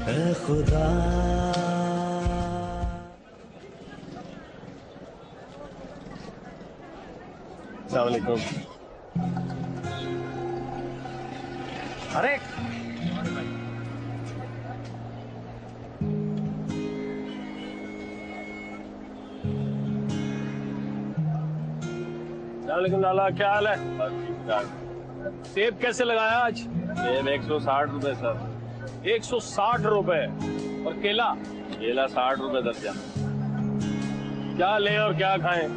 ऐ खुदा। अस्सलाम वालेकुम। अरे वालेकुम लाला, क्या हाल है? ठीक ठाक। सेब कैसे लगाया आज? सेब 160 रुपए सर। 160 रुपए। और केला? केला 60 रुपए दर्जन। क्या लें और क्या खाएं?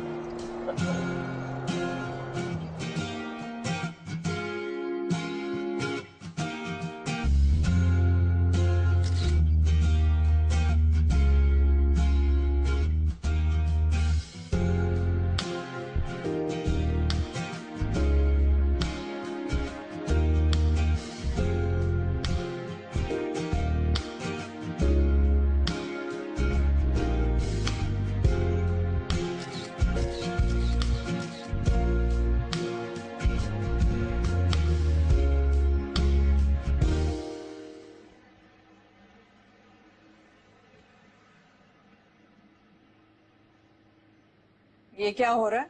ये क्या हो रहा है?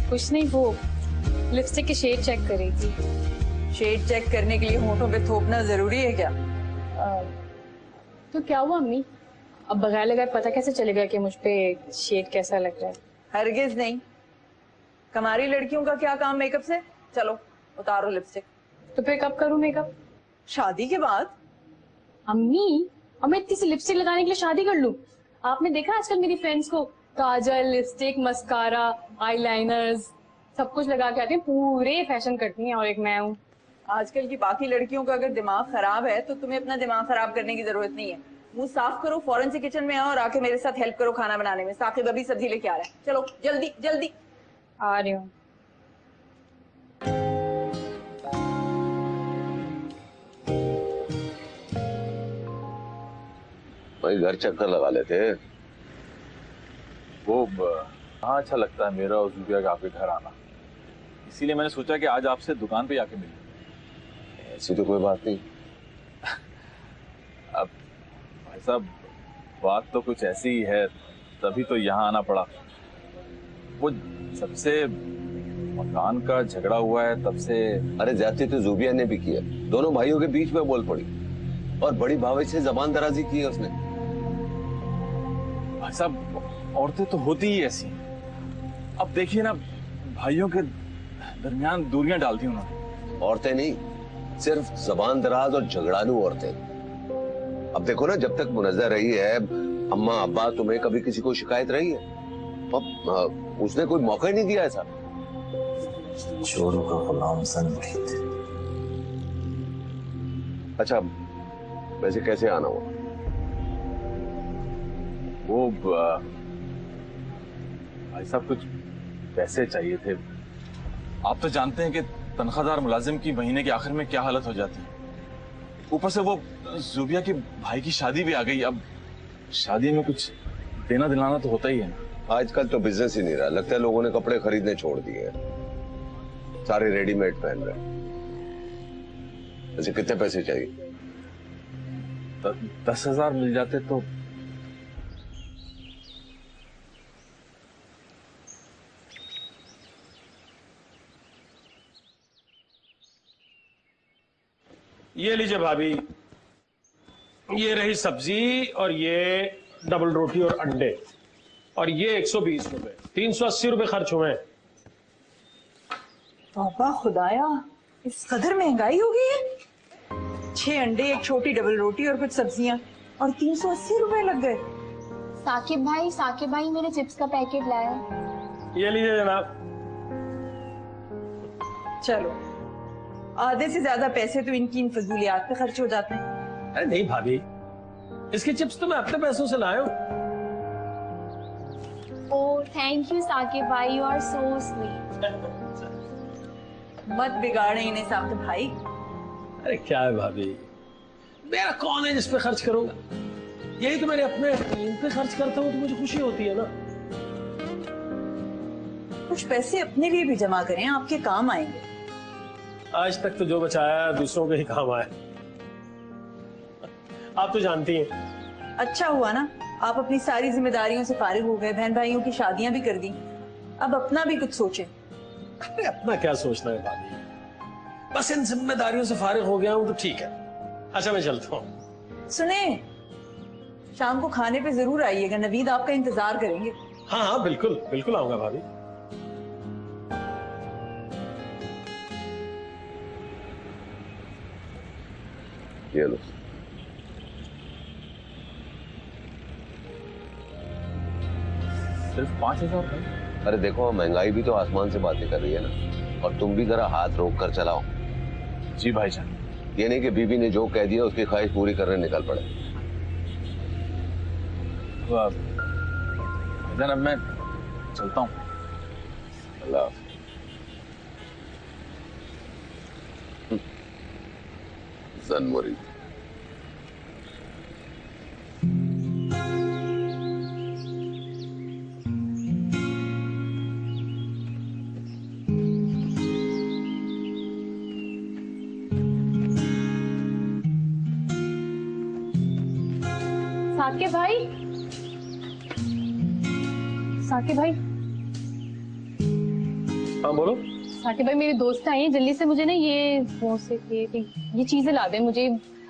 कुछ नहीं, वो लिपस्टिक के शेड चेक कर रही थी। शेड चेक करने के लिए होठों पे थोपना जरूरी है क्या? तो क्या हुआ अम्मी? अब बगैर लगाए पता कैसे चलेगा कि मुझ पे शेड कैसा लग रहा है? हरगिज नहीं। कमारी लड़कियों का क्या काम मेकअप से? चलो उतारो लिपस्टिक। तो फिर कब करूं मेकअप? शादी के बाद। अम्मी, अब मैं इतनी सी लिपस्टिक लगाने के लिए शादी कर लूं? आपने देखा आजकल मेरी फ्रेंड्स को काजल, लिपस्टिक, मस्कारा, आईलाइनर्स सब कुछ लगा के आती हैं, पूरे फैशन करती हैं, और एक मैं हूँ। आजकल की बाकी लड़कियों का अगर दिमाग खराब है तो तुम्हें अपना दिमाग खराब करने की जरूरत नहीं है। मुंह साफ करो, फौरन से किचन में आओ और आके मेरे साथ हेल्प करो खाना बनाने में। साकिब अभी सब्जी लेके आ रहा है, चलो जल्दी जल्दी। आ रही हूँ। भाई घर चक्कर लगा लेते। वो कहाँ अच्छा लगता है मेरा और जुबिया का आपके घर आना, इसीलिए मैंने सोचा कि आज आपसे दुकान पे आके मिलूं। ऐसी तो कोई बात नहीं। अब भाई साहब, बात तो कुछ ऐसी ही है, तभी तो यहाँ आना पड़ा। वो सबसे मकान का झगड़ा हुआ है तब से। अरे ज्यादती तो जुबिया ने भी किया, दोनों भाइयों के बीच में बोल पड़ी और बड़ी भाभी से जबान दराजी की है उसने। भाई साहब, औरतें तो होती ही ऐसी। अब देखिए ना, भाइयों के दरमियान दूरियां डाल दी उन्होंने। औरतें नहीं, सिर्फ जबान दराज और झगड़ालू औरतें। अब देखो ना, जब तक मुनज़्ज़र रही है अम्मा अब्बा, तुम्हें कभी किसी को शिकायत रही है? अब उसने कोई मौका ही नहीं दिया ऐसा। चोरों का गुलाम संगीत। अच्छा, वैसे कैसे आना हुआ? वो भाई साहब, कुछ पैसे चाहिए थे। आप तो जानते हैं कि तनख्वाहदार मुलाजिम की महीने के आखिर में क्या हालत हो जाती है। ऊपर से वो जुबिया के भाई की शादी भी आ गई। अब शादी में कुछ देना दिलाना तो होता ही है ना। आजकल तो बिजनेस ही नहीं रहा, लगता है लोगों ने कपड़े खरीदने छोड़ दिए हैं, सारे रेडीमेड पहन रहे हैं। वैसे कितने पैसे चाहिए? 10,000 मिल जाते तो। ये लीजिए भाभी, ये रही सब्जी और ये डबल रोटी और अंडे, और ये 120 रुपए। 380 रुपए खर्च हुए हैं। तौबा खुदाया, इस कदर महंगाई हो गई है। 6 अंडे, एक छोटी डबल रोटी और कुछ सब्जियां, और 380 रुपए लग गए। साकिब भाई मेरे चिप्स का पैकेट लाया। ये लीजिए जनाब। चलो, आधे से ज्यादा पैसे तो इनकी इन फजूलियात पे खर्च हो जाते हैं। अरे नहीं भाभी, इसके चिप्स तो मैं अपने पैसों से लाया हूँ। ओह थैंक यू साकिब भाई, यू आर सो स्वीट। मत बिगाड़े इन्हें साकिब भाई। अरे क्या है भाभी, मेरा कौन है जिस पे खर्च करूंगा? यही तो मेरे अपने, इन पे खर्च करता हूँ तो मुझे खुशी होती है ना। कुछ पैसे अपने लिए भी जमा करें, आपके काम आएंगे। आज तक तो जो बचाया दूसरों के ही काम आया। आप तो जानती हैं। अच्छा हुआ ना, आप अपनी सारी जिम्मेदारियों से फारिग हो गए, बहन भाइयों की शादियां भी कर दी, अब अपना भी कुछ सोचें। अरे अपना क्या सोचना है भाभी, बस इन जिम्मेदारियों से फारिग हो गया हूं तो ठीक है। अच्छा मैं चलता हूँ। सुने, शाम को खाने पे जरूर आइएगा, नवीद आपका इंतजार करेंगे। हाँ हाँ बिल्कुल बिल्कुल आऊंगा भाभी। ये लो। सिर्फ 5,000 भाई? अरे देखो महंगाई भी तो आसमान से बातें कर रही है ना, और तुम भी जरा हाथ रोक कर चलाओ। जी भाईजान। ये नहीं कि बीबी ने जो कह दिया उसकी ख्वाहिश पूरी करने निकल पड़े। भाईजान अब मैं चलता हूँ। अल्लाह हाफ़िज़। ज़नमुरी। साके भाई, साके भाई, हाँ बोलो। साके भाई मेरी दोस्त आई है, जल्दी से मुझे ना ये चीजें ला दे मुझे।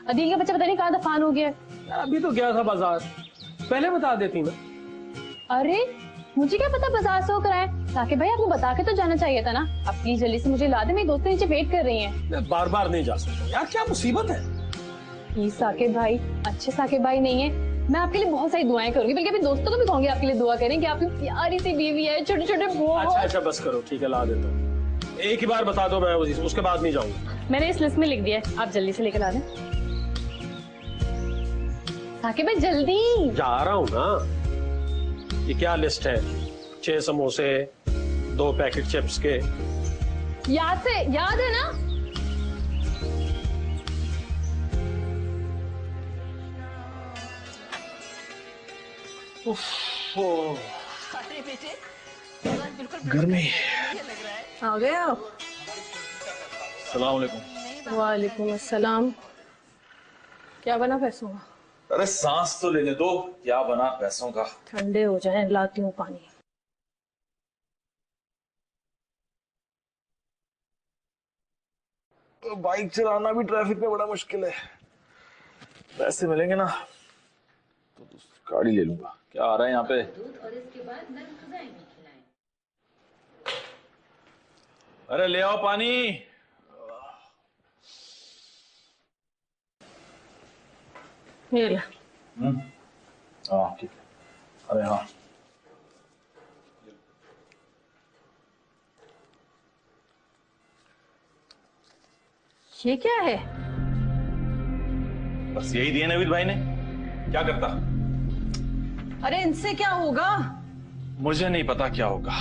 अदील का बच्चा पता नहीं कहाँ दफान हो गया है। यार अभी तो गया था बाजार, पहले बता देती ना। अरे मुझे क्या पता बाजार से होकर आए। साके भाई आपको बता के तो जाना चाहिए था ना। आप प्लीज जल्दी से मुझे ला दे, मेरी दोस्तें नीचे वेट कर रही हैं। मैं बार बार नहीं जा सकता यार, क्या मुसीबत है। प्लीज साके भाई, अच्छे साके भाई नहीं है, मैं आपके लिए बहुत सारी दुआएं करूंगी, बल्कि अपने दोस्तों को भी कहूंगी आपके लिए दुआ करें कि आपकी प्यारी सी बीवी है, छोटे छोटे अच्छा अच्छा बस करो, ठीक है ला देता हूँ। एक ही बार बता दो, मैं उसके बाद नहीं जाऊंगा। मैंने इस लिस्ट में लिख दिया है, आप जल्दी से लेकर आ दें। साके भाई जल्दी। जा रहा हूँ ना। ये क्या लिस्ट है? 6 समोसे, 2 पैकेट चिप्स के। याद है ना? गर्मी। आ गए आप? सलाम अलैकुम। वालेकुम अस्सलाम। क्या बना पैसों का? अरे सांस तो लेने दो, क्या बना पैसों का। ठंडे हो जाएं, लाती हूँ पानी। तो बाइक चलाना भी ट्रैफिक में बड़ा मुश्किल है। पैसे मिलेंगे ना तो गाड़ी ले लूंगा। क्या आ रहा है यहाँ पे? अरे ले आओ पानी। ये ले। हाँ ठीक है। अरे हाँ ये क्या है? बस यही दिए नवीद भाई ने, क्या करता? अरे इनसे क्या होगा? मुझे नहीं पता क्या होगा।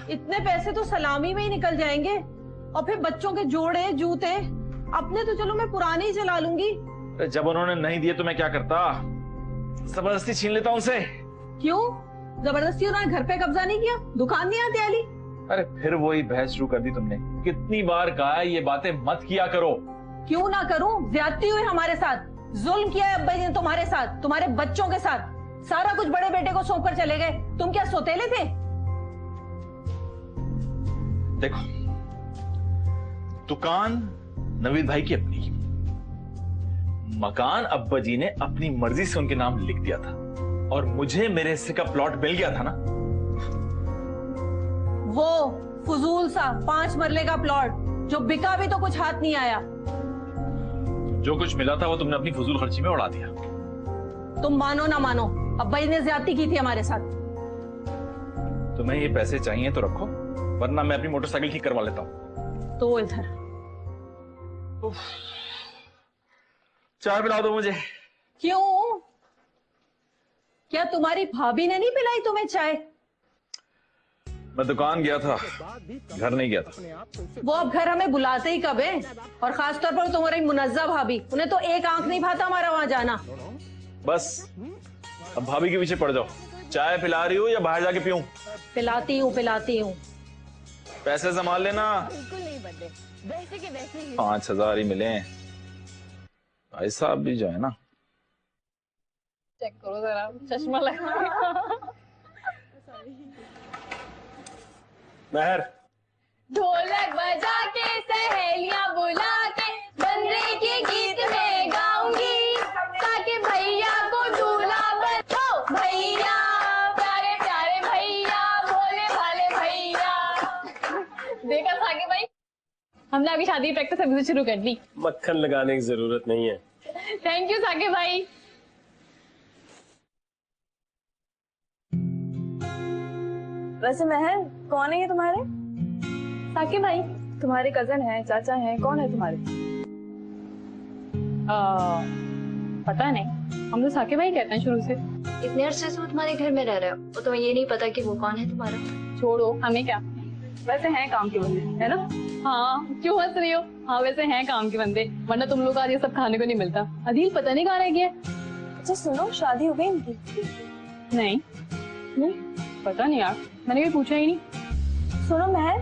इतने पैसे तो सलामी में ही निकल जाएंगे, और फिर बच्चों के जोड़े जूते। अपने तो चलो मैं पुराने ही चला लूंगी। जब उन्होंने नहीं दिए तो मैं क्या करता? जबरदस्ती छीन लेता उनसे। क्यों जबरदस्ती? उन्होंने घर पे कब्जा नहीं किया, दुकान नहीं आती आली? अरे फिर वही बहस शुरू कर दी तुमने। कितनी बार कहा है ये बातें मत किया करो। क्यों ना करूं? ज्यादती हुई हमारे साथ, जुल्म किया है अब्बा जी ने तुम्हारे साथ, तुम्हारे बच्चों के साथ। सारा कुछ बड़े बेटे को सौंप कर चले गए। तुम क्या सोतेले थे? देखो, दुकान नवीद भाई की अपनी, मकान अब्बा जी ने अपनी मर्जी से उनके नाम लिख दिया था, और मुझे मेरे हिस्से का प्लॉट मिल गया था ना। वो फजूल सा 5 मरले का प्लॉट जो बिका भी तो कुछ हाथ नहीं आया। जो कुछ मिला था वो तुमने अपनी फजूल खर्ची में उड़ा दिया। तुम मानो ना मानो, अब्बा जी ने ज्यादती की थी हमारे साथ। तुम्हें ये पैसे चाहिए तो रखो, वरना मैं अपनी मोटरसाइकिल ठीक करवा लेता हूँ। तो इधर चाय पिला दो मुझे। क्यों? क्या तुम्हारी भाभी ने नहीं पिलाई तुम्हें चाय? मैं दुकान गया था, घर नहीं गया था। वो अब घर हमें बुलाते ही कब है? और खासतौर पर तुम्हारी मुनज्जा भाभी, उन्हें तो एक आंख नहीं भाता हमारा वहां जाना। बस अब भाभी के पीछे पड़ जाओ। चाय पिला रही हो या बाहर जाके पीऊं? पिलाती हूँ। पैसे संभाल लेना। 5,000 ही मिले। भाई साहब भी जो है ना, चेक करो जरा, चश्मा लगा। महर, ढोलक बजा के सहेलियां बुला के बंदे के गीत में गाऊंगी, ताकि भैया को दूल्हा बनाओ भैया, प्यारे प्यारे भैया, भोले भाले भैया। देखा साके भाई, हमने अभी शादी की प्रैक्टिस अभी से शुरू कर दी। मक्खन लगाने की जरूरत नहीं है। थैंक यू साके भाई। वैसे महर, कौन है ये तुम्हारे? साके भाई तुम्हारे कजन है, चाचा है, कौन है तुम्हारे? पता नहीं, हम तो साके भाई कहते हैं शुरू से। इतने अरसे से वो तुम्हारे घर में रह रहे हो और तुम्हें ये नहीं पता कि वो कौन है तुम्हारा? छोड़ो, हमें क्या। वैसे हैं काम के बंदे, है ना? हाँ, क्यों हंस रही हो? हाँ वैसे हैं काम के बंदे, वरना तुम लोग आज ये सब खाने को नहीं मिलता। अदील पता नहीं कहाँ रह गया। अच्छा सुनो, शादी हो गई इनकी? नहीं नहीं, पता नहीं यार, मैंने कभी पूछा ही नहीं। सुनो महर,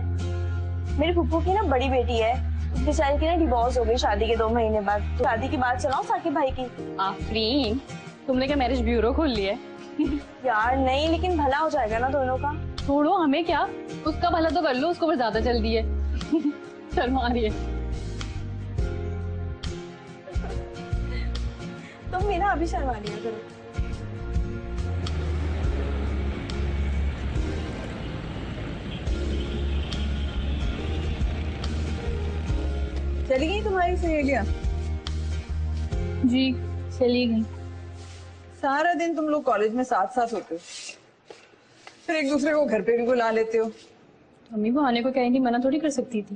मेरी फुप्पू की ना बड़ी बेटी है, उस बेचारी की ना डिवोर्स हो गई शादी के 2 महीने बाद। तो शादी की बात चलाओ साकिब भाई की। आफरीन, तुमने क्या मैरिज ब्यूरो खोल लिया है? यार नहीं, लेकिन भला हो जाएगा ना दोनों का। छोड़ो, हमें क्या, उसका भला तो कर लो, उसको पर ज्यादा जल्दी है। शर्मा रही है। तुम भी ना अभी शर्मा लिया करो। चली गई तुम्हारी सहेलियां? जी चली गई। सारा दिन तुम लोग कॉलेज में साथ साथ होते हो, फिर एक दूसरे को घर पे भी बुला लेते हो। मम्मी को आने को कहेंगी, मना थोड़ी कर सकती थी।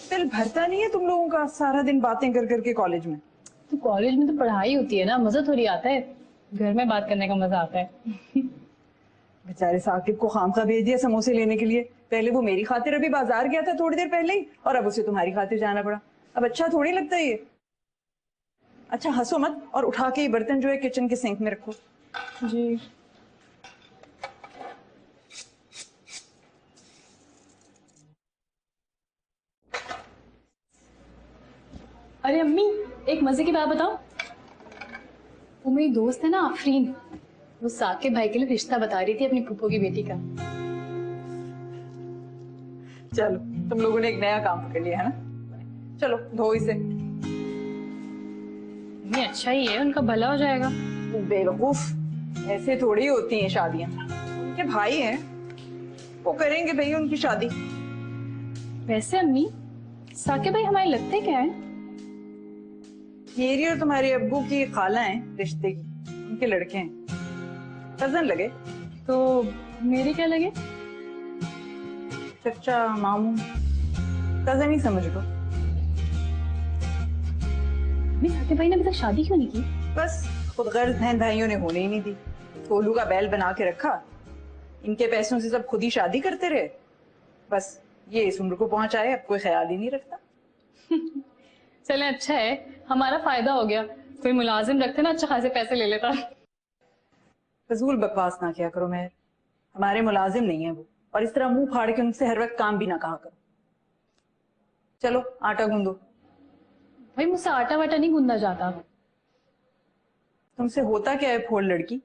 दिल भरता नहीं है तुम लोगों का सारा दिन बातें कर करके कॉलेज में? तो कॉलेज में तो पढ़ाई होती है ना, मजा थोड़ी आता है। घर में बात करने का मजा आता है। बेचारे साकिब को खामखा भेज दिया समोसे लेने के लिए। पहले वो मेरी खातिर अभी बाजार गया था थोड़ी देर पहले ही, और अब उसे तुम्हारी खातिर जाना पड़ा। अब अच्छा थोड़ी लगता है ये। अच्छा हंसो मत, और उठा के ये बर्तन जो है किचन के सिंक में रखो। जी। अरे अम्मी, एक मजे की बात बताओ। वो मेरी दोस्त है ना आफरीन, वो साकिब भाई के लिए रिश्ता बता रही थी अपनी फूफो की बेटी का। चलो, तुम लोगों ने एक नया काम पकड़ लिया है ना। चलो धो इसे। नहीं अच्छा ही है, उनका भला हो जाएगा। बेवकूफ, ऐसे थोड़ी होती हैं शादियां। उनके भाई हैं, वो करेंगे भाई उनकी शादी। वैसे अम्मी, साकिब भाई हमारे लगते क्या है? मेरी और तुम्हारे अब्बू की खाला हैं रिश्ते की, उनके लड़के हैं, कजन लगे। तो मेरे क्या लगे? चचा मामू, कजन ही समझ लो। साकिब भाई ने अभी तक शादी क्यों नहीं की? बस खुद गर्ज बहन भाइयों ने होने ही नहीं दी। कोलू का बैल बना के रखा, इनके पैसों से सब खुद ही शादी करते रहे। बस ये इस उम्र को पहुंचाए, अब कोई ख्याल ही नहीं रखता। चले अच्छा है, हमारा फायदा हो गया। कोई मुलाजिम रखते ना, अच्छा खासे पैसे ले लेता। फजूल बकवास ना किया करो मेहर, हमारे मुलाजिम नहीं है वो, और इस तरह मुंह फाड़ के उनसे हर वक्त काम भी ना कहा करो। चलो आटा गूंदो। भाई मुझसे आटा वाटा नहीं गूंदा जाता। तुमसे होता क्या है फोड़ लड़की,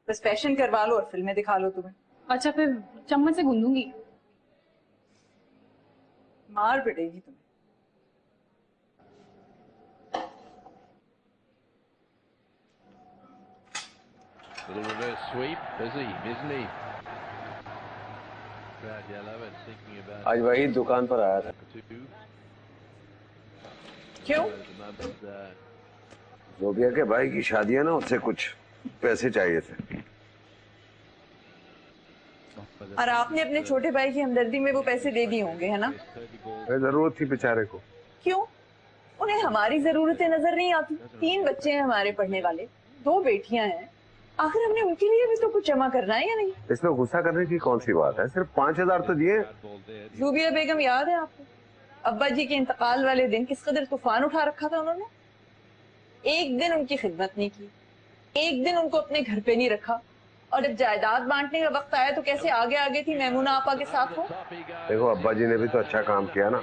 बस फैशन करवा लो और फिल्में दिखा लो तुम्हें। अच्छा फिर चम्मच से गूंदूंगी। मार पिटेगी तुम्हें। Little reverse sweep, busy, isn't he? Crowd yellow and thinking about आज वही दुकान पर आया था। two. क्यों? At the moment, जोबिया के भाई की शादी है ना, उससे कुछ पैसे चाहिए थे। और आपने अपने छोटे भाई की हमदर्दी में वो पैसे दे दिए होंगे, है ना? जरूरत थी बेचारे को। क्यों? उन्हें हमारी जरूरतें नजर नहीं आती? 3 बच्चे हैं हमारे पढ़ने वाले, 2 बेटियां हैं, आखिर हमने उनके लिए भी तो कुछ जमा करना है या नहीं? इसमें गुस्सा करने की कौन सी बात है, सिर्फ 5000 तो दिए। जूबिया बेगम याद है आपको? अब्बा जी के इंतकाल वाले दिन किस कदर तूफान उठा रखा था उन्होंने। एक दिन उनकी खिदमत नहीं की, एक दिन उनको अपने घर पे नहीं रखा, और जब जायदाद बांटने का वक्त आया तो कैसे आगे आगे थी मैमूना आपा के साथ हो। देखो अब्बा जी ने भी तो अच्छा काम किया ना,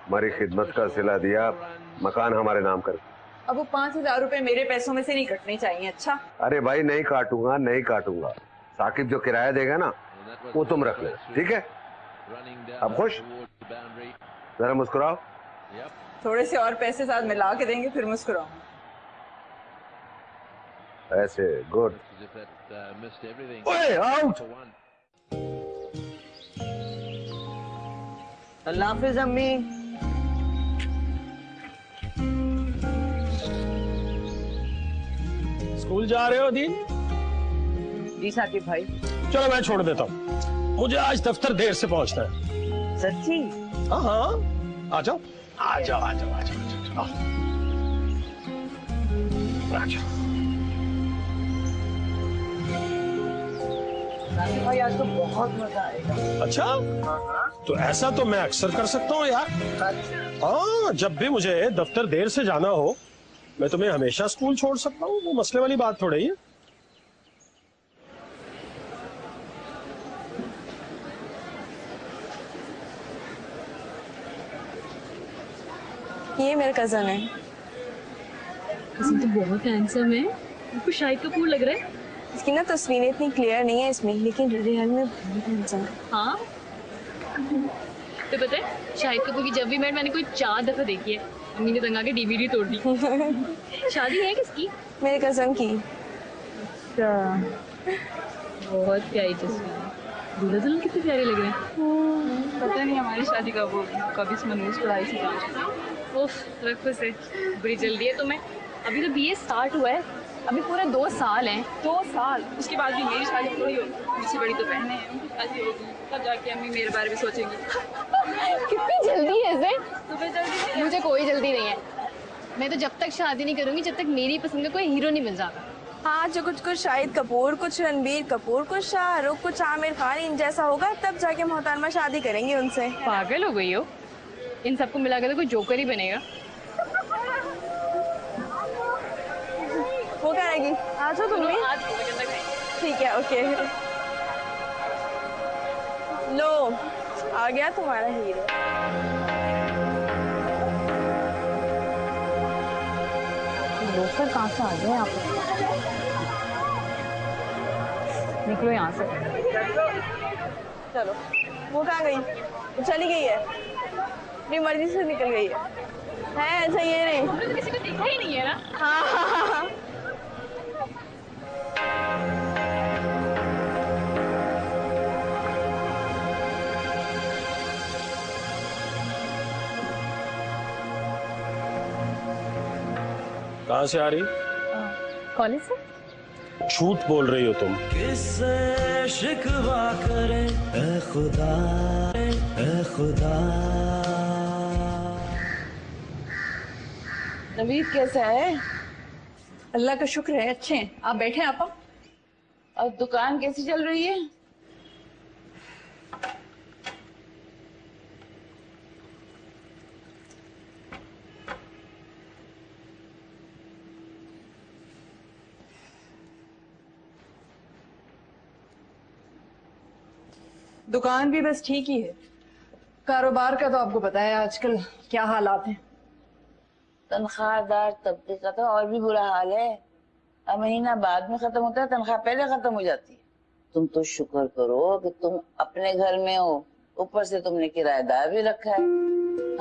हमारी खिदमत का सिला दिया, मकान हमारे नाम कर। अब वो 5,000 रुपए मेरे पैसों में से नहीं कटने चाहिए। अच्छा अरे भाई नहीं काटूंगा, नहीं काटूंगा। साकिब जो किराया देगा ना वो तुम रख लेना, ठीक है? अब खुश? जरा मुस्कुराओ। थोड़े से और पैसे साथ मिला के देंगे फिर मुस्कुराऊंगा। ऐसे गुड। ओए आउट। अल्लाह हाफिज अम्मी। स्कूल जा रहे हो दीन? जी साकिब भाई। चलो मैं छोड़ देता हूँ, मुझे आज दफ्तर देर से पहुंचना है। सच्ची? हाँ हाँ, आ जाओ आ जाओ आ जाओ आ जाओ आ जाओ। भाई आज तो बहुत मजा आएगा। अच्छा, तो ऐसा तो मैं अक्सर कर सकता हूँ यार। हाँ, जब भी मुझे दफ्तर देर से जाना हो मैं तुम्हें हमेशा स्कूल छोड़ सकता हूँ, वो मसले वाली बात थोड़ी है। ये मेरा कजन है। कजन तो बहुत हैंडसम है, आपको शाहिद कपूर लग रहा है। इसकी ना तस्वीरें इतनी क्लियर नहीं है इसमें, लेकिन रियल में बहुत हैंडसम है। हाँ, तो पता है शाहिद कपूर की जब भी मैंने कोई 4 दफा देखी है। अम्मी ने तंग आके डीवीडी तोड़ दी। शादी है किसकी? मेरे कजन की। बहुत प्यारी तस्वीर, दूल्हा दुल्हन कितने प्यारे लग रहे हैं। पता नहीं हमारी शादी का वो कभी इस मनूस पढ़ाई से जाना। उफ, रखो से बड़ी जल्दी है तुम्हें। अभी तो बीए स्टार्ट हुआ है, अभी पूरे 2 साल हैं। 2 साल उसके बाद भी मेरी शादी थोड़ी होगी। मुझसे बड़ी तो बहनें हैं, उनकी शादी होगी तब जाके अम्मी मेरे बारे में सोचेंगी। कितनी जल्दी है इसे? तुम्हें जल्दी? मुझे कोई जल्दी नहीं है। मैं तो जब तक शादी नहीं करूंगी जब तक मेरी पसंद का कोई हीरो नहीं मिल जाता। हाँ, जो कुछ शाहिद कपूर, कुछ रणबीर कपूर, कुछ शाहरुख, कुछ आमिर खान, इन जैसा होगा तब जाके मोहतरमा शादी करेंगे उनसे। पागल हो गई हो? इन सबको मिलाकर तो कोई जोकर ही बनेगा। वो करेगी। आ जाओ तुम भी। ठीक है, ओके। लो, आ गया तुम्हारा हीरो। लोफर कहाँ से आ गए यहाँ पे? निकलो यहाँ से। चलो, वो कहाँ गई? वो चली गई है, अपनी मर्जी से निकल गई है अच्छा ये नहीं। हमने तो किसी को देखा ही नहीं है ना। हाँ हाँ हाँ। कहाँ से आ रही? कॉलेज से। झूठ बोल रही हो तुम। किससे शिकवा करे ए खुदा, ए खुदा। नवीद कैसा है? अल्लाह का शुक्र है, अच्छे हैं। आप बैठे हैं आपा। और दुकान कैसी चल रही है? दुकान भी बस ठीक ही है। कारोबार का तो आपको पता है आजकल क्या हालात हैं। तनख्वाहदार तबके का तो और भी बुरा हाल है। अब महीना बाद में खत्म होता है, तनख्वाह पहले खत्म हो जाती है। तुम तो शुक्र करो कि तुम अपने घर में हो, ऊपर से तुमने किराएदार भी रखा है।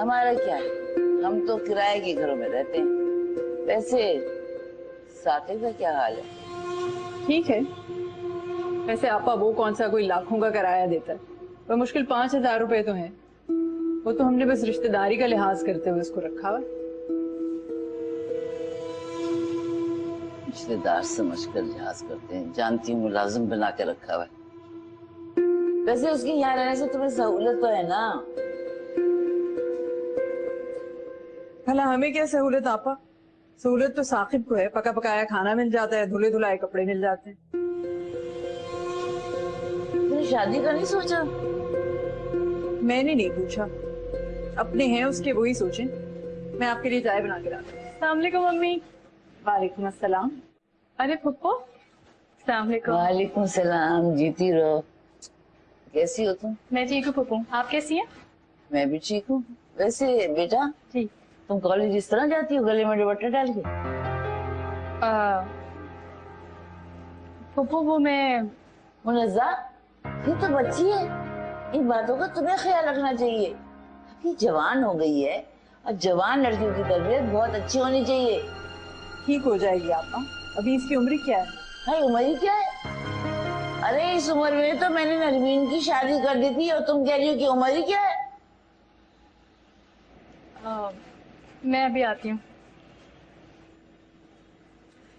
हमारा क्या है, हम तो किराए के घरों में रहते हैं। वैसे साकिब का क्या हाल है? ठीक है। वैसे आपा वो कौन सा कोई लाखों का किराया देता है, वो मुश्किल 5,000 रुपए तो है। वो तो हमने बस रिश्तेदारी का लिहाज करते हुए उसको रखा हुआ। रिश्तेदार समझकर लिहाज करते हैं, जानती हूँ मुलाजिम बना के रखा हुआ है। वैसे उसके यहाँ रहने से तुम्हें सहूलत तो है ना? भला हमें क्या सहूलत आपा? सहूलत तो साकिब को है, पका पकाया खाना मिल जाता है, धुले धुलाए कपड़े मिल जाते हैं। तुमने शादी का नहीं सोचा? मैंने नहीं पूछा, अपने हैं उसके वही सोचें। मैं आपके लिए चाय बना के लाती हूँ। अस्सलाम वालेकुम मम्मी। वालेकुम अस्सलाम। अरे पप्पो, अस्सलाम वालेकुम। वालेकुम सलाम। जीती रहो। कैसी हो तुम? मैं ठीक हूँ पप्पो, आप कैसी हैं? मैं भी ठीक हूँ। वैसे बेटा, जी तुम कॉलेज इस तरह जाती हो, गले में दुपट्टा डाल के? फुप्पो वो मैं मुनज़्ज़ा, ये तो बच्ची है, इन बातों का तुम्हें ख्याल रखना चाहिए। अभी जवान हो गई है और जवान लड़कियों की तरबियत बहुत अच्छी होनी चाहिए। ठीक हो जाएगी आपा, अभी इसकी उम्र क्या है? भाई उम्र ही क्या है? अरे इस उम्र में तो मैंने नरमीन की शादी कर दी थी और तुम कह रही हो कि उम्र ही क्या है? मैं अभी आती हूँ।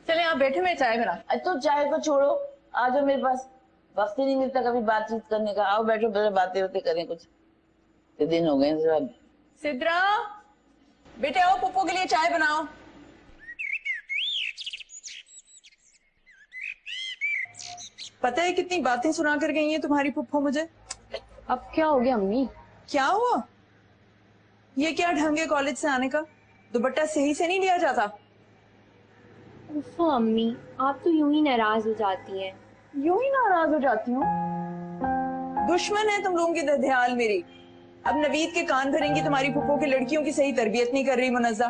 चले आप बैठे, मैं चाय बना। तो चाय को छोड़ो, आ जाओ मेरे पास, वक्त ही नहीं मिलता कभी बातचीत करने का। आओ बैठो, पहले बातें होते करें, कुछ दिन हो गए सब। सिद्रा बेटे आओ, पप्पू के लिए चाय बनाओ। पता है कितनी बातें सुना कर गई हैं तुम्हारी पुप्पो मुझे। अब क्या हो गया अम्मी? क्या हुआ? ये क्या ढंग है कॉलेज से आने का? दुपट्टा सही से नहीं लिया जाता? उफ़ो अम्मी, आप तो यूं ही नाराज हो जाती हैं। यूं ही नाराज हो जाती हूँ? दुश्मन है तुम लोगों की ददियाल मेरी। अब नवीद के कान भरेंगी तुम्हारी पुप्पो की लड़कियों की सही तरबियत नहीं कर रही मुनज़्ज़ा।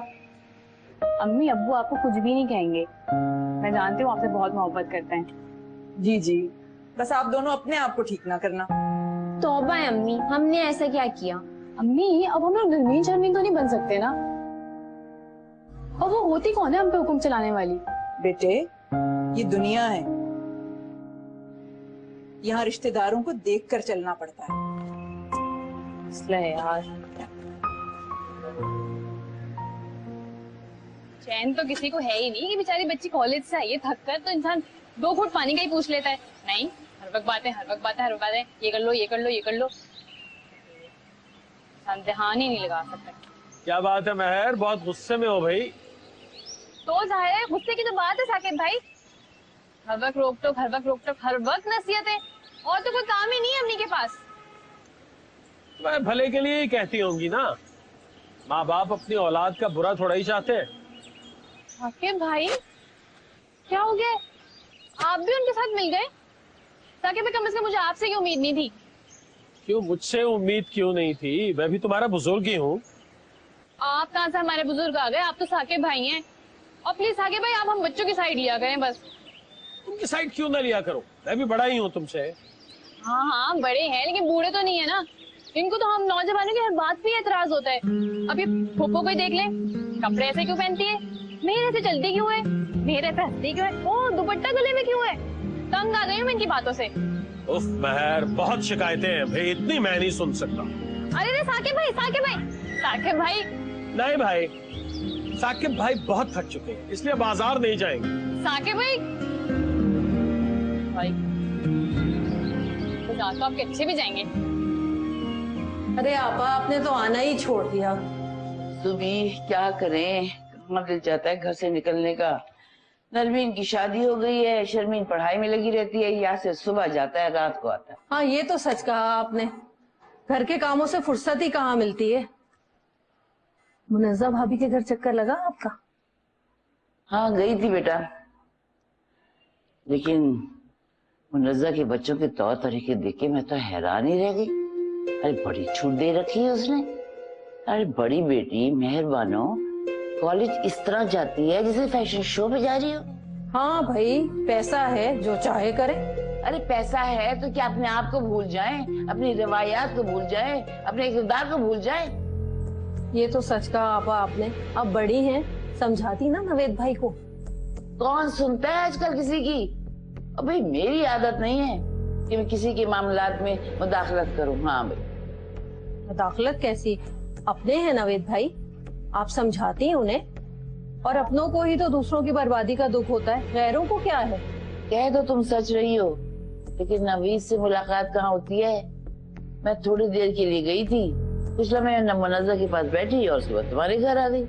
अम्मी अब्बू आपको कुछ भी नहीं कहेंगे, मैं जानती हूँ आपसे बहुत मोहब्बत करते हैं। जी जी, बस आप दोनों अपने आप को ठीक ना करना। तौबा है अम्मी, हमने ऐसा क्या किया? अम्मी अब हम लोग नरमीन शर्मीन तो नहीं बन सकते ना, और वो होती कौन है हम पे हुक्म चलाने वाली? बेटे ये दुनिया है, यहाँ रिश्तेदारों को देखकर चलना पड़ता है। इसलिए यार चैन तो किसी को है ही नहीं कि बेचारी बच्ची कॉलेज से आई है थक कर, तो इंसान 2 घूंट पानी का ही पूछ लेता है। नहीं, हर वक्त बातें, हर वक्त बातें, हर वक्त बातें, ये कर लो, ये कर लो, ये कर लो, इंसान ध्यान ही नहीं लगा सकता। क्या बात है महर, बहुत गुस्से में हो भाई? तो जाहिर है गुस्से की तो बात है साकिब भाई, हर वक्त रोक टोक, हर वक्त रोक टोक, हर वक्त नसीहतें, और तो कोई काम ही नहीं है अम्मी के पास। मैं भले के लिए ही कहती होंगी ना, माँ बाप अपनी औलाद का बुरा थोड़ा ही चाहते हैं। साकिब भाई क्या हो गया, आप भी उनके साथ मिल गए? साकिब भाई कम से कम मुझे आपसे की उम्मीद नहीं थी। क्यों मुझसे उम्मीद क्यों नहीं थी? मैं भी तुम्हारा बुजुर्ग ही हूँ। आप कहाँ से हमारे बुजुर्ग आ गए, आप तो साकिब भाई हैं। और प्लीज साकिब भाई आप हम बच्चों की साइड लिया करें बस। तुमकी साइड क्यों ना लिया करो, मैं भी बड़ा ही हूँ तुमसे। हाँ हाँ बड़े हैं लेकिन बूढ़े तो नहीं है ना, इनको तो हम नौजवानों की हर बात पे एतराज होता है। अब ये फूफो को देख ले, कपड़े ऐसे क्यों पहनती है, मेरे से चलती क्यों है, मेरे से हंसती क्यों है, ओ दुपट्टा गले में क्यों है, तंग आ गई हूँ मैं इनकी बातों से। उफ महर, बहुत शिकायतें हैं भाई, इतनी मैं नहीं सुन सकता। अरे साकिब भाई, साकिब भाई, साकिब भाई। नहीं भाई, साकिब भाई बहुत थक चुके हैं, इसलिए बाजार नहीं जाएंगे। साकिब भाई, भाई तो आपके अच्छे भी जाएंगे। अरे आपा आपने तो आना ही छोड़ दिया। सुबी क्या करें, कहाँ दिल चाहता है घर से निकलने का। नरमीन की शादी हो गई है, शर्मीन पढ़ाई में लगी रहती है, यहाँ से सुबह जाता है रात को आता है। हाँ ये तो सच कहा आपने, घर के कामों से फुर्सत ही कहाँ मिलती है। मुनज़्ज़ा भाभी के घर चक्कर लगा आपका? हाँ गई थी बेटा, लेकिन मुनज़्ज़ा के बच्चों के तौर तरीके देख के मैं तो हैरान ही रह गई। अरे बड़ी छूट दे रखी है उसने। अरे बड़ी बेटी मेहरबानो, कॉलेज इस तरह जाती है जैसे फैशन शो पे जा रही हो। हाँ भाई पैसा है, जो चाहे करे। अरे पैसा है तो क्या अपने आप को भूल जाए, अपनी रवायात को भूल जाए, अपने किरदार को भूल जाए? ये तो सच कहा आपा आपने, अब बड़ी हैं, समझाती ना नवेद भाई को। कौन सुनता है आजकल किसी की? अब भाई मेरी आदत नहीं है कि मैं किसी के मामलात में मुदाखलत करूं। हाँ भाई मुदाखलत कैसी, अपने हैं नवेद भाई, आप समझाती हैं उन्हें, और अपनों को ही तो दूसरों की बर्बादी का दुख होता है, गैरों को क्या है। कह दो तुम सच रही हो, लेकिन नवीद से मुलाकात कहाँ होती है। मैं थोड़ी देर के लिए गई थी, पिछला मैं मुनज़्ज़ा के पास बैठी और सुबह तुम्हारे घर आ गई।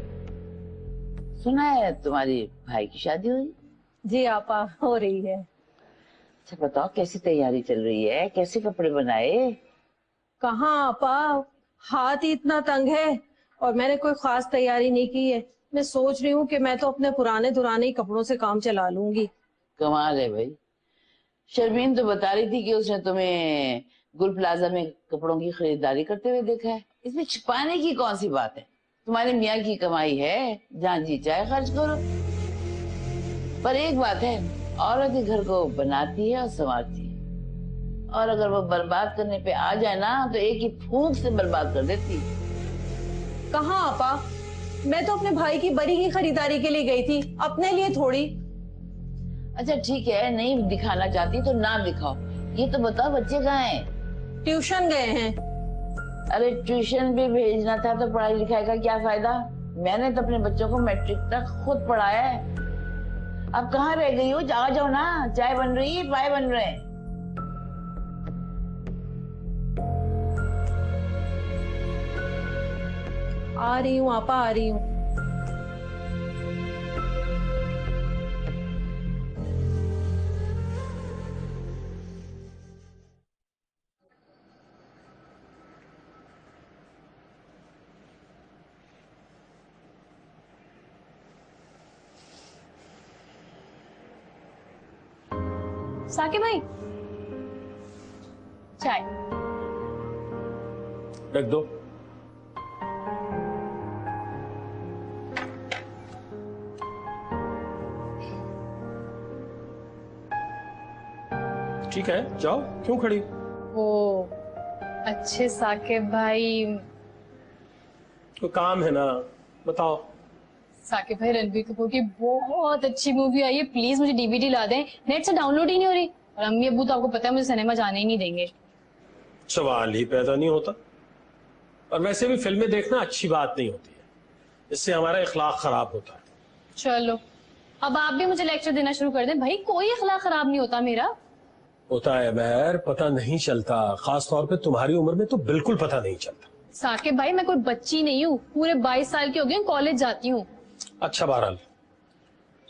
सुना है तुम्हारी भाई की शादी हुई? जी आपा हो रही है। अच्छा बताओ कैसी तैयारी चल रही है, कैसे कपड़े बनाए? कहाँ आपा, हाथ ही इतना तंग है और मैंने कोई खास तैयारी नहीं की है। मैं सोच रही हूँ कि मैं तो अपने पुराने दुराने ही कपड़ों से काम चला लूंगी। कमाल है भाई, शर्मीन तो बता रही थी कि उसने तुम्हें गुल प्लाजा में कपड़ों की खरीदारी करते हुए देखा है। इसमें छुपाने की कौन सी बात है? तुम्हारे मियाँ की कमाई है, जहाँ जी चाहे खर्च करो। पर एक बात है, औरत ही घर को बनाती है और संवारती है, और अगर वो बर्बाद करने पे आ जाए ना तो एक ही फूंक से बर्बाद कर देती है। कहाँ आपा, मैं तो अपने भाई की बरी की खरीदारी के लिए गई थी, अपने लिए थोड़ी। अच्छा ठीक है, नहीं दिखाना चाहती तो ना दिखाओ। ये तो बताओ बच्चे कहाँ हैं? ट्यूशन गए हैं। अरे ट्यूशन भी भेजना था तो पढ़ाई लिखाई का क्या फायदा? मैंने तो अपने बच्चों को मैट्रिक तक खुद पढ़ाया है। अब कहाँ रह गई हो? आ जाओ ना, चाय बन रही है, पाए बन रहे हैं। आ रही हूँ आपा, आ रही हूँ। साकिब भाई, चाय। रख दो। ठीक है, जाओ, क्यों खड़ी? ओ अच्छे साकिब भाई। तो काम है ना, बताओ। साकिब भाई, रणबीर कपूर की बहुत अच्छी मूवी आई है, प्लीज मुझे डीवीडी ला दें। नेट से डाउनलोड ही नहीं हो रही, और अम्मी अब्बू तो आपको पता है मुझे सिनेमा जाने ही नहीं देंगे। सवाल ही पैदा नहीं होता। और वैसे भी फिल्में देखना अच्छी बात नहीं होती है, इससे हमारा इखलाक खराब होता है। चलो अब आप भी मुझे लेक्चर देना शुरू कर दें। भाई कोई इखलाक खराब नहीं होता मेरा। होता है मैर, पता नहीं चलता, खास तौर पे तुम्हारी उम्र में तो बिल्कुल पता नहीं चलता। साकिब भाई, मैं कोई बच्ची नहीं हूँ, पूरे 22 साल की हो गई हूँ, कॉलेज जाती हूँ। अच्छा बहरहाल,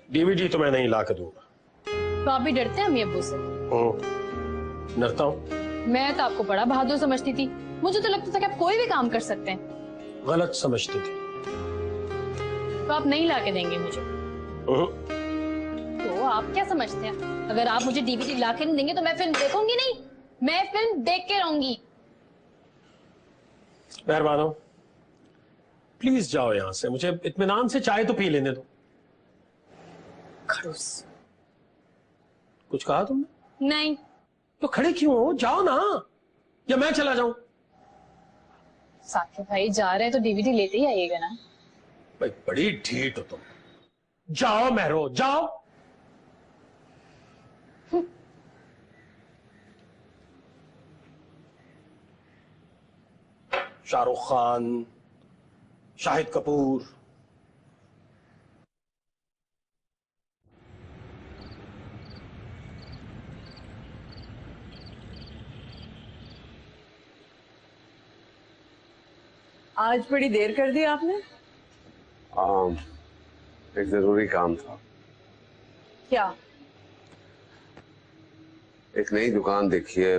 डीवीडी तो मैं नहीं ला के दूंगा। तो आप भी डरते हैं अम्मी अब्बू से? डरता हूँ? मैं तो आपको बड़ा बहादुर समझती थी, मुझे तो लगता था कि आप कोई भी काम कर सकते हैं। गलत समझती थी। तो आप नहीं ला के देंगे मुझे? तो आप क्या समझते हैं, अगर आप मुझे डीवीडी ला के नहीं देंगे तो मैं फिल्म देखूंगी नहीं? मैं फिल्म देख के रहूंगी। मेहरबान हो, प्लीज जाओ यहाँ से, मुझे इत्मीनान से चाय तो पी लेने दो। खड़ूस। कुछ कहा तुमने? नहीं। तो खड़े क्यों हो? जाओ ना, या मैं चला जाऊं? साकिब भाई जा रहे हैं तो डीवीडी लेते ही आइएगा ना। भाई बड़ी ढीठ हो तुम। जाओ महरो, जाओ। शाहरुख खान, शाहिद कपूर, आज बड़ी देर कर दी आपने। एक जरूरी काम था। क्या? एक नई दुकान देखी है,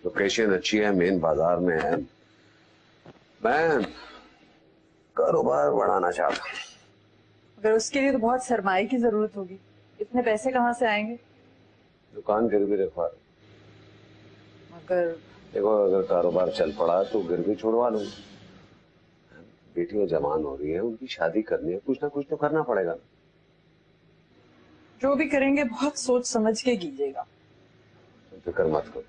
लोकेशन अच्छी है, मेन बाजार में है। मैं कारोबार बढ़ाना चाहता हूँ। अगर उसके लिए तो बहुत सरमाए की जरूरत होगी, इतने पैसे कहाँ से आएंगे? दुकान गिरवी रखवा। अगर देखो, अगर कारोबार चल पड़ा तो गिरवी छुड़वा लूंगा। बेटियां जवान हो रही है, उनकी शादी करनी है, कुछ ना कुछ तो करना पड़ेगा। जो भी करेंगे बहुत सोच समझ के कीजिएगा। फिक्र मत करो।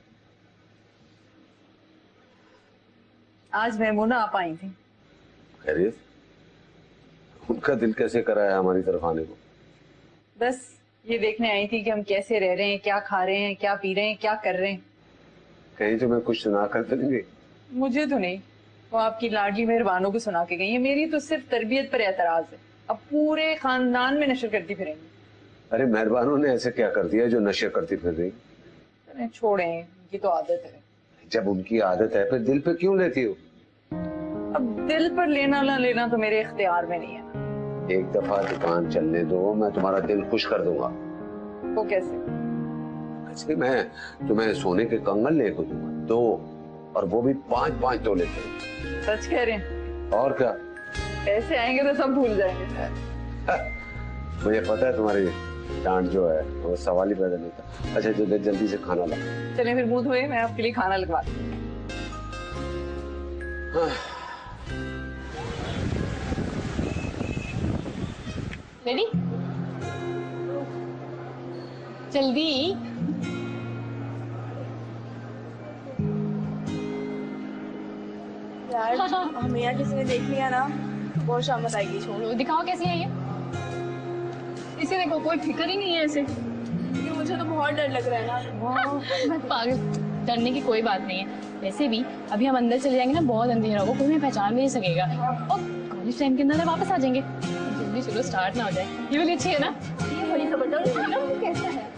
आज मैमूना आप आई थी। खैरियत? उनका दिल कैसे कराया हमारी तरफ आने को? बस ये देखने आई थी कि हम कैसे रह रहे हैं, क्या खा रहे हैं, क्या पी रहे हैं, क्या कर रहे हैं। कहीं तो मैं कुछ सुना कर नहीं गई? मुझे तो नहीं, वो आपकी लाडली मेहरबानों को सुना के गई है। मेरी तो सिर्फ तरबियत पर एतराज है, अब पूरे खानदान में नशर करती फिरेंगी। अरे मेहरबानों ने ऐसे क्या कर दिया जो नशे करती फिर रही? छोड़े, उनकी तो आदत है। जब उनकी आदत है फिर दिल पे क्यों लेती हो? अब दिल पर लेना ना लेना तो मेरे इख्तियार में नहीं है। एक दफा दुकान चलने दो, मैं तुम्हारा दिल खुश कर दूंगा। वो कैसे? ऐसे मैं तुम्हें सोने के कंगन लेकर दूंगा, 2, और वो भी 5-5 तोले के। सच कह रहे हैं? और क्या? पैसे आएंगे तो सब भूल जाएंगे। मुझे पता है तुम्हारी डांट जो है वो सवाल ही पैदा नहीं था। अच्छा तो जल्दी से खाना ला। चलिए फिर मुंह धोए, मैं आपके लिए खाना लगवा दूं। रेडी? जल्दी। यार हमें यहाँ किसी ने देख लिया ना बहुत शामत आएगी। छोड़ो, दिखाओ कैसी है ये। इसे देखो, कोई फिक्र ही नहीं है ऐसे। क्योंकि मुझे तो बहुत डर लग रहा है ना। पागल, डरने की कोई बात नहीं है। वैसे भी अभी हम अंदर चले जाएंगे ना, बहुत अंधेरा होगा, कोई हमें पहचान भी नहीं सकेगा और कॉलेज टाइम के अंदर वापस आ जाएंगे। जल्दी चलो, स्टार्ट ना हो जाए। ये वाली अच्छी है ना? ये बड़ी जबरदस्त है ना। कैसा है?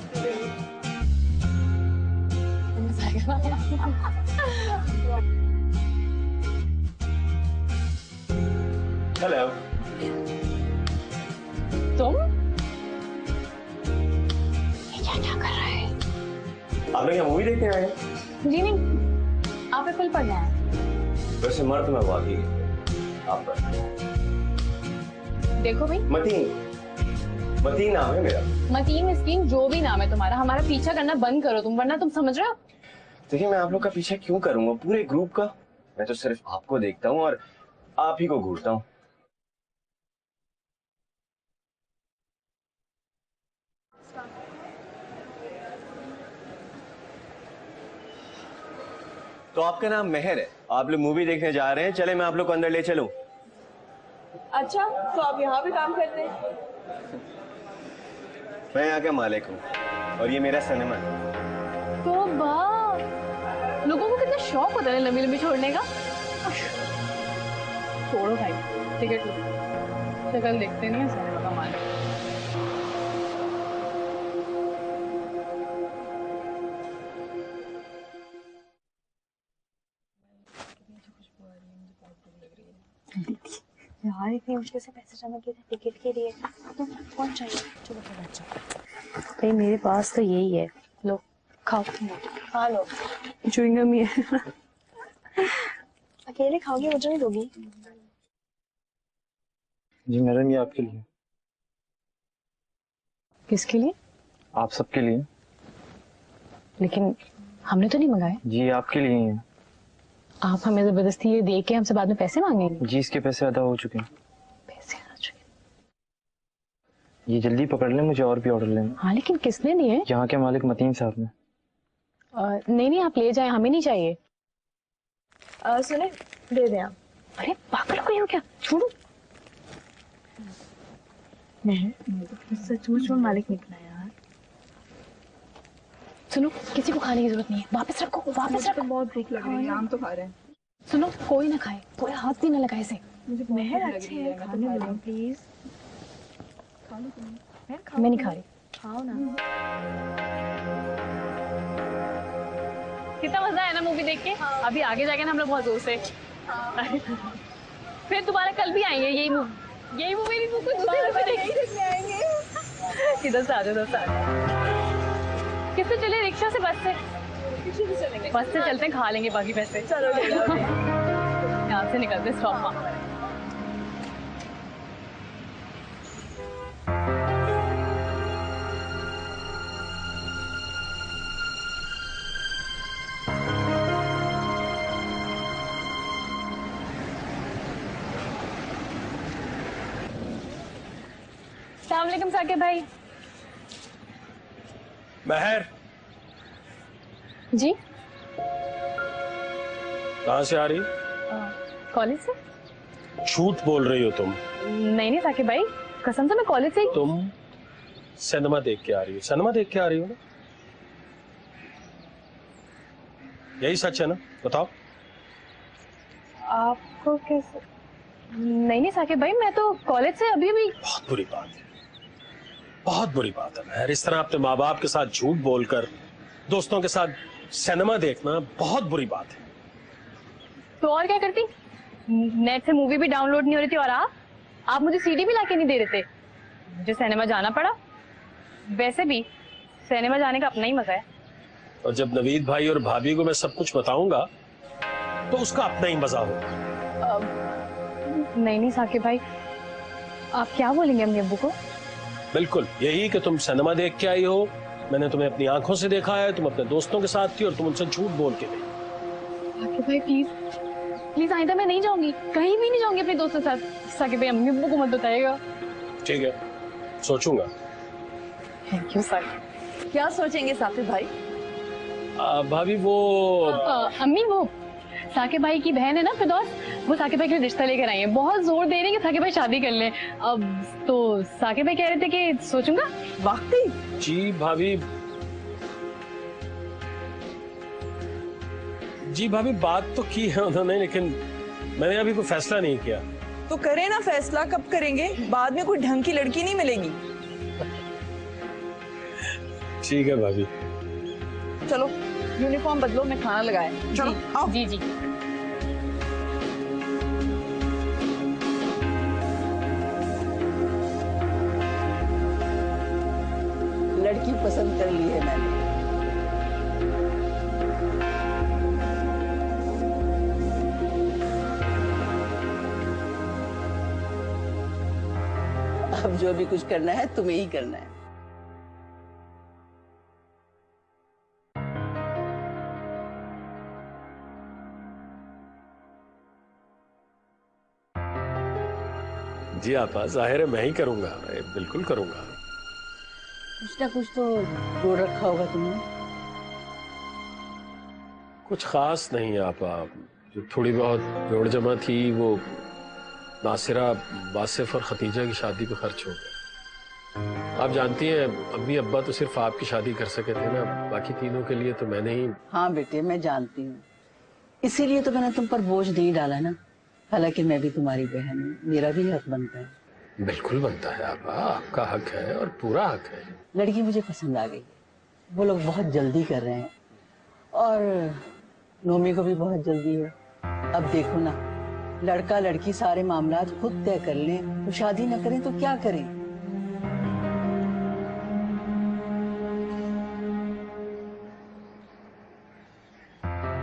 हेलो। तुम क्या कर रहे हैं? आप लोग यहाँ मूवी देखने आए हैं? जी नहीं, आप फिल पढ़ना है। वैसे मर्द मैं वाकई आप पर। देखो भाई, मतीन नाम है मेरा। मतीन मिस्कीन जो भी नाम है तुम्हारा, हमारा पीछा करना बंद करो तुम, वरना तुम समझ रहे हो। देखिए मैं आप लोग का पीछा क्यों करूंगा, पूरे ग्रुप का। मैं तो सिर्फ आपको देखता हूँ और आप ही को घूरता हूँ। तो आपका नाम मेहर है, आप लोग मूवी देखने जा रहे हैं, चले मैं आप लोग को अंदर ले चलूं। अच्छा तो आप यहाँ पे काम करते हैं? मैं यहाँ का मालिक हूँ और ये मेरा सिनेमा है। तो लोगों को कितना शौक होता है लंबी लंबी छोड़ने का। छोड़ो भाई, टिकट लो। शक्ल देखते नहीं है सिनेमा का मालिक। यार इतनी मुश्किल से पैसे जमा किए थे टिकट के लिए, तो कौन चाहिए? चलो अच्छा भाई मेरे पास तो यही है, लो खाओ। हाँ लो। च्युइंगम ही है। अकेले खाओगे, मुझे नहीं दोगी? जी मैडम, ये आपके लिए। किसके लिए? आप सबके लिए। लेकिन हमने तो नहीं मंगाए। जी आपके लिए ही है। आप हमें जबरदस्ती ये दे के हमसे बाद में पैसे मांगेंगे? जी इसके पैसे अदा हो चुके हैं। पैसे आ चुके? ये जल्दी पकड़ लें, मुझे और भी ऑर्डर लेना। हाँ लेकिन किसने दिए? यहाँ के मालिक मतीन साहब ने। नहीं आप ले जाएं, हमें नहीं चाहिए। सुने, दे दें आप। अरे पागल हो गई हो क्या? छोड़ो। नहीं सचमुच में मालिक निकला यार। सुनो, किसी को खाने की जरूरत नहीं है, वापस रखो वापस रखो। बहुत भूख लग रही है, हम तो खा रहे हैं। सुनो, कोई ना खाए, कोई हाथ भी ना लगाए इसे। मुझे मेहर अच्छी है, खाने दो प्लीज। खा लो तुम। मैं नहीं खा रही। खाओ ना। कितना मजा है ना मूवी देख के। अभी आगे जाके ना हम लोग बहुत जोर से फिर दोबारा कल भी आएंगे। यही मूवी नहीं, दूसरी मूवी देखने आएंगे। इधर से आ जाओ, किससे चले? रिक्शा से, बस से? बस से चलते हैं, खा लेंगे बाकी पैसे। चलो यहाँ से निकलते स्टॉप वहाँ। अस्सलाम वालेकुम साकिब भाई। महर जी कहाँ से आ रही? कॉलेज से। झूठ बोल रही हो तुम। नहीं साकिब भाई, कसम से मैं कॉलेज से। तुम सिनेमा देख के आ रही हो? सिनेमा देख के आ रही हो ना? यही सच है ना? बताओ। आपको कैसे? नहीं साकिब भाई, मैं तो कॉलेज से अभी भी। बहुत बुरी बात है, बहुत बुरी बात है महर। इस तरह अपने माँ बाप के साथ झूठ बोलकर दोस्तों के साथ सिनेमा देखना बहुत बुरी बात है। तो और क्या करती? नेट से मूवी भी डाउनलोड नहीं हो रही थी और आप मुझे सीडी भी लाके नहीं दे रहे थे, मुझे सिनेमा जाना पड़ा। वैसे भी सिनेमा जाने का अपना ही मजा है। और जब नवीद भाई और भाभी को मैं सब कुछ बताऊंगा तो उसका अपना ही मजा होगा। नहीं साकिब भाई, आप क्या बोलेंगे अम्मी अब्बू को? बिल्कुल यही कि तुम सिनेमा देख के आई हो, मैंने तुम्हें अपनी आंखों से देखा है, तुम अपने दोस्तों के साथ थी और तुम उनसे झूठ बोल के गई। साकिब भाई प्लीज प्लीज, आइंदा मैं नहीं जाऊंगी, कहीं भी नहीं जाऊंगी अपने दोस्तों के साथ। साकिब भाई अम्मी अब्बू को मत बताइएगा। ठीक है, सोचूंगा। Thank you sir. क्या सोचेंगे साकिब भाई? भाभी वो अम्मी, वो साकिब भाई की बहन है ना फिरदौस, वो साकिब भाई के लिए रिश्ता लेकर आई है। बहुत जोर दे रहे हैं कि साकिब भाई शादी कर ले। अब तो साकिब भाई कह रहे थे कि सोचूंगा। वाकई? जी भाभी, बात तो की है उन्होंने, लेकिन मैंने अभी कोई फैसला नहीं किया। तो करें ना फैसला, कब करेंगे? बाद में कोई ढंग की लड़की नहीं मिलेगी। ठीक है भाभी। चलो यूनिफॉर्म बदलो, मैं खाना लगाया। चलो आओ। जी जी। लड़की पसंद कर ली है मैंने। अब जो भी कुछ करना है तुम्हें ही करना है। जी आपा, जाहिर है मैं ही करूंगा, बिल्कुल करूंगा। कुछ ना कुछ तो जोड़ रखा होगा तुमने। कुछ खास नहीं आपा, जो थोड़ी बहुत जोड़ जमा थी वो नासिरा, वासिफ और खतीजा की शादी पे खर्च हो गया। आप जानती हैं अम्मी अब्बा तो सिर्फ आपकी शादी कर सके थे ना, बाकी तीनों के लिए तो मैंने ही। हाँ बेटे, मैं जानती हूँ, इसीलिए तो मैंने तुम पर बोझ नहीं डाला ना। हालांकि मैं भी तुम्हारी बहन हूँ, मेरा भी हक बनता है। बिल्कुल बनता है आपा, आपका हक है और पूरा हक है। लड़की मुझे पसंद आ गई। वो लोग बहुत जल्दी कर रहे हैं और नोमी को भी बहुत जल्दी है। अब देखो ना, लड़का लड़की सारे मामलात खुद तय कर लें, तो शादी न करें तो क्या करें?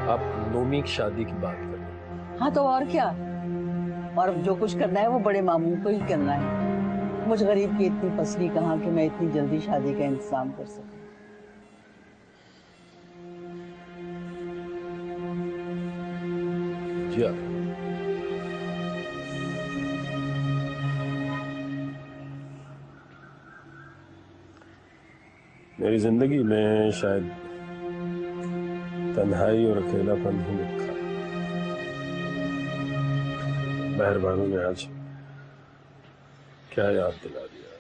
आप नोमी की शादी की बात कर रहे हैं? हाँ तो और क्या, और जो कुछ करना है वो बड़े मामू को ही करना है। मुझ गरीब की इतनी पसली कहाँ कि मैं इतनी जल्दी शादी का इंतजाम कर सकूं। जी आप। मेरी जिंदगी में शायद तन्हाई और अकेलापन ही लिखा। मेहरबानी ने आज क्या याद दिला दिया।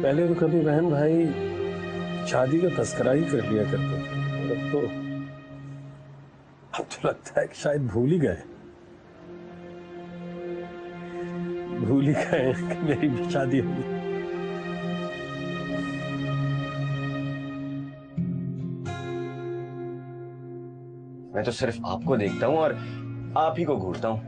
पहले तो कभी बहन भाई शादी का तस्करा ही कर लिया करते थे, अब तो लगता है कि शायद भूल ही गए कि मेरी भी शादी होगी। मैं तो सिर्फ आपको देखता हूँ और आप ही को घूरता हूँ।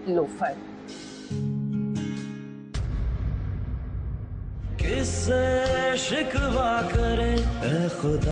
लोफर। किससे शिकवा करे ऐ खुदा।